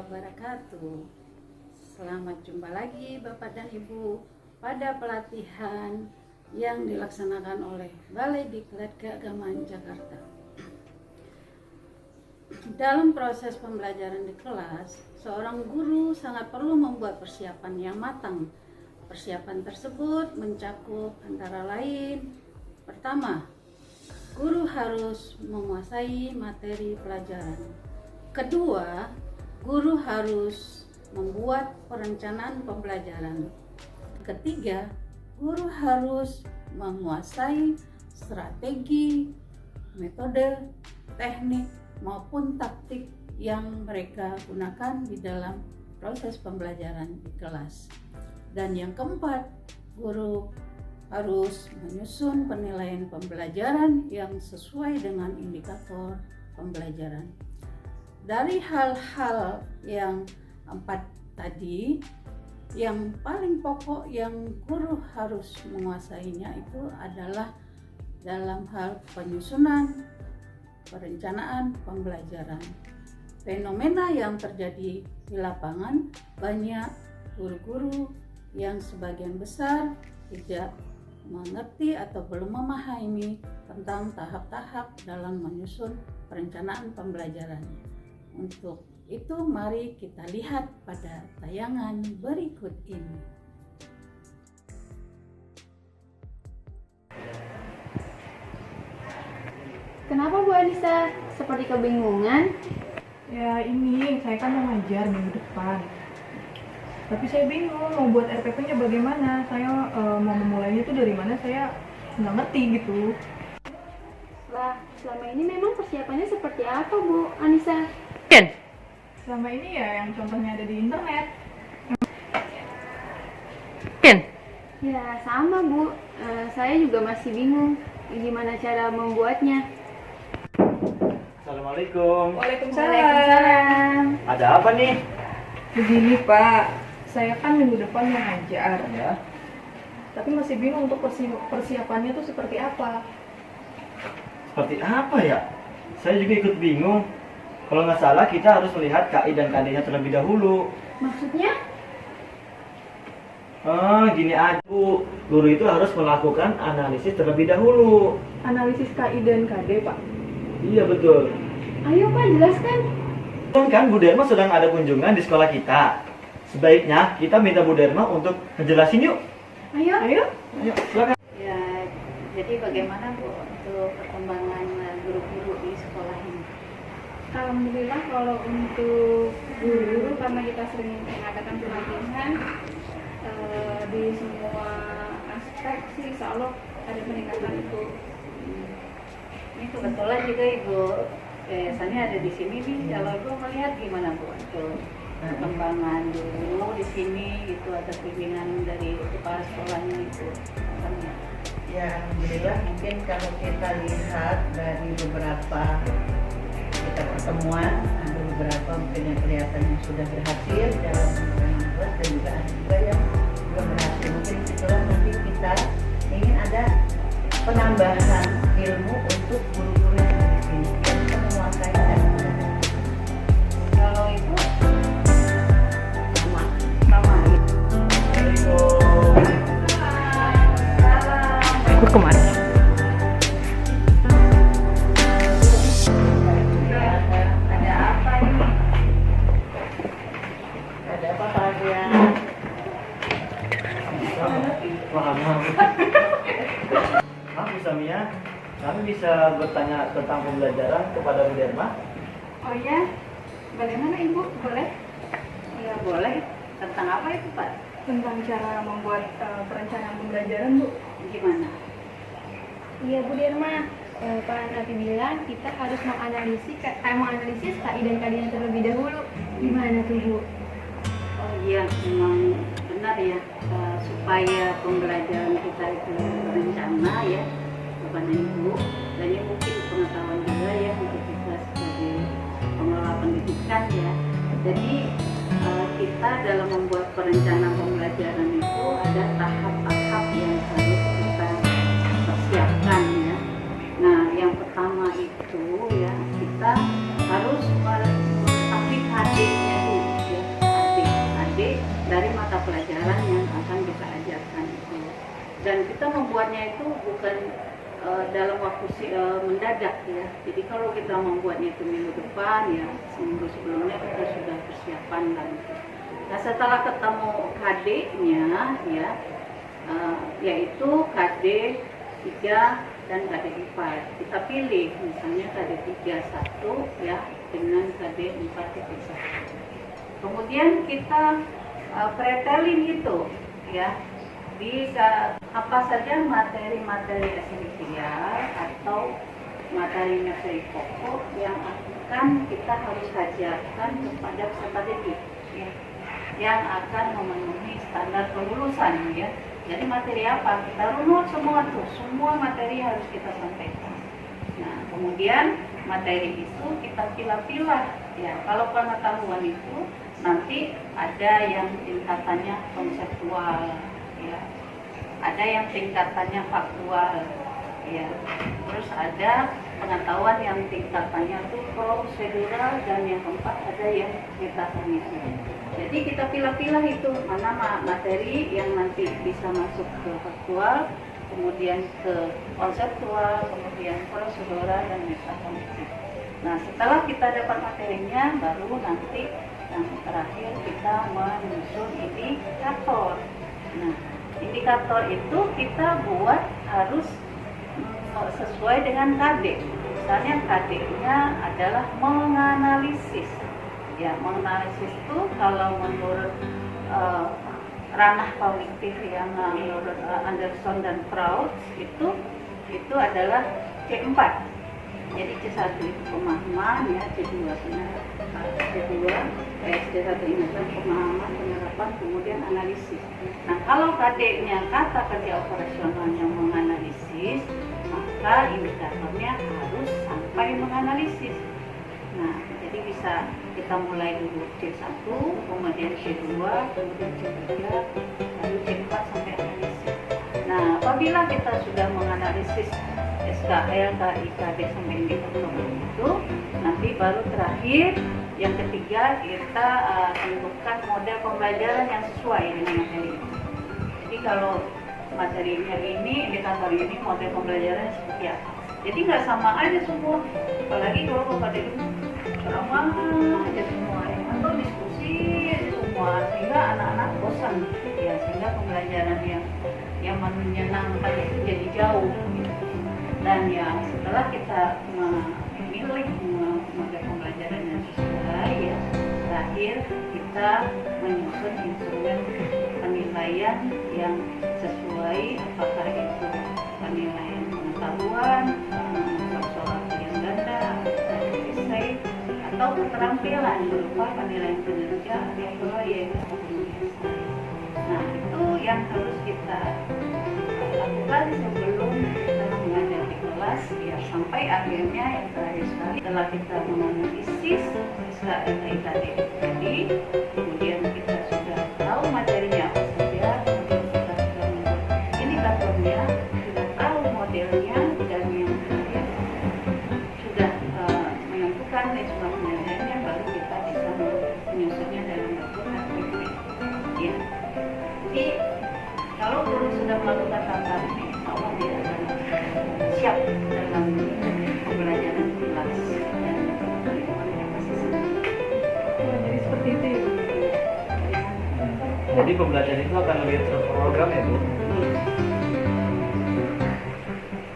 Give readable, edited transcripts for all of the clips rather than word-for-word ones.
wabarakatuh. Selamat jumpa lagi Bapak dan Ibu pada pelatihan yang dilaksanakan oleh Balai Diklat Keagamaan Jakarta. Dalam proses pembelajaran di kelas, seorang guru sangat perlu membuat persiapan yang matang. Persiapan tersebut mencakup antara lain: pertama, guru harus menguasai materi pelajaran. Kedua, guru harus membuat perencanaan pembelajaran. Ketiga, guru harus menguasai strategi, metode, teknik, maupun taktik yang mereka gunakan di dalam proses pembelajaran di kelas. Dan yang keempat, guru harus menyusun penilaian pembelajaran yang sesuai dengan indikator pembelajaran. Dari hal-hal yang empat tadi, yang paling pokok yang guru harus menguasainya itu adalah dalam hal penyusunan, perencanaan pembelajaran. Fenomena yang terjadi di lapangan, banyak guru-guru yang sebagian besar tidak mengerti atau belum memahami tentang tahap-tahap dalam menyusun perencanaan pembelajaran. Untuk itu, mari kita lihat pada tayangan berikut ini. Kenapa Bu Anissa seperti kebingungan? Ya ini, saya kan mau ngajar minggu depan. Tapi saya bingung mau buat RPP-nya bagaimana. Saya mau memulainya itu dari mana, saya nggak ngerti gitu. Lah, selama ini memang persiapannya seperti apa Bu Anissa? Selama ini ya yang contohnya ada di internet. Ya sama Bu, saya juga masih bingung gimana cara membuatnya. Assalamualaikum. Waalaikumsalam. Ada apa nih? Begini Pak, saya kan minggu depan mau ngajar. Ya. Tapi masih bingung untuk persiapannya tuh seperti apa. Seperti apa ya? Saya juga ikut bingung. Kalau nggak salah kita harus melihat KI dan KD-nya terlebih dahulu. Maksudnya? Gini aja Bu, guru itu harus melakukan analisis terlebih dahulu. Analisis KI dan KD Pak. Iya betul. Ayo Pak, jelaskan. Kan Bu Derma sedang ada kunjungan di sekolah kita. Sebaiknya kita minta Bu Derma untuk ngejelasin yuk. Ayo. Ayo, silakan. Ya, jadi bagaimana Bu untuk perkembangan guru-guru di sekolah ini? Alhamdulillah kalau untuk guru karena kita sering mengadakan pelatihan di semua aspek sih insya Allah ada peningkatan itu. Ini kebetulan juga Ibu yayasannya ada di sini nih. Kalau Ibu melihat gimana Bu untuk perkembangan guru di sini, itu ada bimbingan dari kepala sekolahnya itu? Ya, alhamdulillah mungkin kalau kita lihat dari beberapa kita pertemuan, ada beberapa mungkin yang kelihatan yang sudah berhasil dalam pengembangan kelas dan juga ada juga yang belum berhasil. Mungkin itulah nanti kita ingin ada penambahan ilmu untuk guru-guru yang ada di sini yang bisa menguasai dan Kalau Ibu sama. Ikut kemana? ada apa ini? Ada apa kalian? Maaf Bu Samia, kami bisa bertanya tentang pembelajaran kepada Bu Derma? Oh ya, bagaimana Ibu? Boleh? Ya boleh. Tentang apa itu Pak? Tentang cara membuat perencanaan pembelajaran Bu. Gimana? Iya Bu Derma, Pak Nafi bilang kita harus menganalisis KI dan KD-nya terlebih dahulu. Gimana tuh Bu? Oh iya, memang benar ya, supaya pembelajaran kita itu berencana ya, bukan Ibu. Dan ini mungkin pengetahuan juga ya untuk kita sebagai pengelola pendidikan ya. Jadi kita dalam membuat perencanaan pembelajaran itu ada tahap-tahap yang harus kita persiapkan ya. Nah, yang pertama itu ya kita harus melengkapi KD-nya dulu. Dan kita membuatnya itu bukan dalam waktu mendadak ya. Jadi kalau kita membuatnya itu minggu depan ya, seminggu sebelumnya kita sudah persiapan kan. Nah setelah ketemu KD-nya ya, yaitu KD 3 dan KD 4, kita pilih misalnya KD 3.1 ya dengan KD 4.1. Kemudian kita pretelin itu ya di apa saja materi-materi esensial atau materi-materi pokok yang akan kita harus ajarkan kepada peserta didik ya, yang akan memenuhi standar kelulusan ya. Jadi materi apa? Kita runut semua tuh, semua materi harus kita sampaikan. Nah, kemudian materi itu kita pilah-pilah ya. Kalau pengetahuan itu nanti ada yang tingkatannya konseptual ya, ada yang tingkatannya faktual ya, terus ada pengetahuan yang tingkatannya itu prosedural, dan yang keempat ada yang metakognisi. Jadi kita pilah-pilah itu mana materi yang nanti bisa masuk ke faktual, kemudian ke konseptual, kemudian prosedural dan metakognisi. Nah setelah kita dapat materinya, baru nanti yang terakhir kita menyusun indikator. Nah indikator itu kita buat harus sesuai dengan KD. Misalnya KD-nya adalah menganalisis. Ya, menganalisis itu kalau menurut ranah kognitif yang menurut Anderson dan Krauss itu adalah C4. Jadi C1 itu pemahaman ya, C2 C1 ingatan, pemahaman, penerapan, kemudian analisis. Nah kalau KD-nya kata kerja operasional yang menganalisis, maka indikatornya harus sampai menganalisis. Nah jadi bisa kita mulai dulu C1, kemudian C2, kemudian C3, lalu C4 sampai analisis. Nah apabila kita sudah menganalisis SKL, KI, KD sampai indikator itu, nanti baru terakhir yang ketiga kita tentukan model pembelajaran yang sesuai dengan materi itu. Jadi kalau materinya ini, indikator ini, model pembelajaran seperti apa. Jadi nggak sama aja semua, apalagi kalau pada dulu ceramah aja semua ya, atau diskusi aja semua, sehingga anak-anak bosan ya, sehingga pembelajaran yang menyenangkan itu jadi jauh gitu. Dan ya setelah kita memilih model pembelajaran yang sesuai ya, terakhir kita menyusun instrumen penilaian yang sesuai, apakah itu penilaian pengetahuan, soal pilihan ganda, esai, atau keterampilan berupa penilaian kinerja atau proyek. Nah itu yang harus kita lakukan sebelum kita mengajar di kelas ya, sampai akhirnya yang terakhir sekali setelah kita menganalisis SKL tadi, kemudian kita sudah tahu materinya apa saja, kemudian kita sudah membuat indikatornya, sudah tahu modelnya, dan yang terakhir sudah menentukan instrumen penilaiannya, baru kita bisa menyusunnya dalam bentuk KPP ya. Jadi kalau guru sudah melakukan hal ini, Allah dia akan siap dalam pembelajaran kelas dan lingkungannya pasti senang. Jadi seperti itu ya, Bu? Jadi pembelajaran itu akan lebih terprogram ya Bu?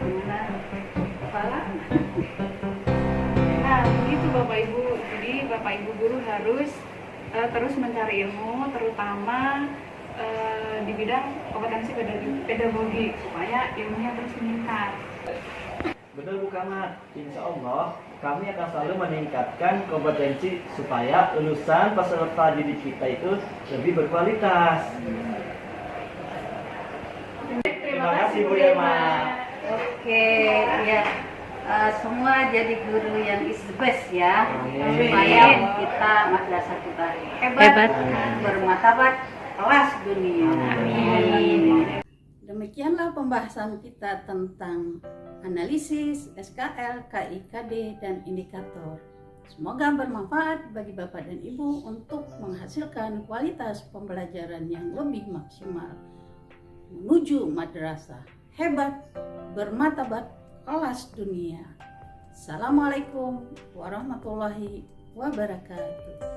Gimana kepala? Nah, begitu Bapak Ibu. Jadi Bapak Ibu guru harus terus mencari ilmu, terutama di bidang kompetensi pedagogi, supaya ilmunya terus meningkat. Betul Bu Kamat, insya Allah kami akan selalu meningkatkan kompetensi supaya lulusan peserta didik kita itu lebih berkualitas. Terima kasih Bu Irma. Oke, ya. Semua jadi guru yang is the best ya. Amin. Supaya kita madrasah kita hebat, bermartabat kelas dunia. Amin. Demikianlah pembahasan kita tentang analisis, SKL, KI, KD, dan indikator. Semoga bermanfaat bagi Bapak dan Ibu untuk menghasilkan kualitas pembelajaran yang lebih maksimal. menuju madrasah hebat bermartabat kelas dunia. Assalamualaikum warahmatullahi wabarakatuh.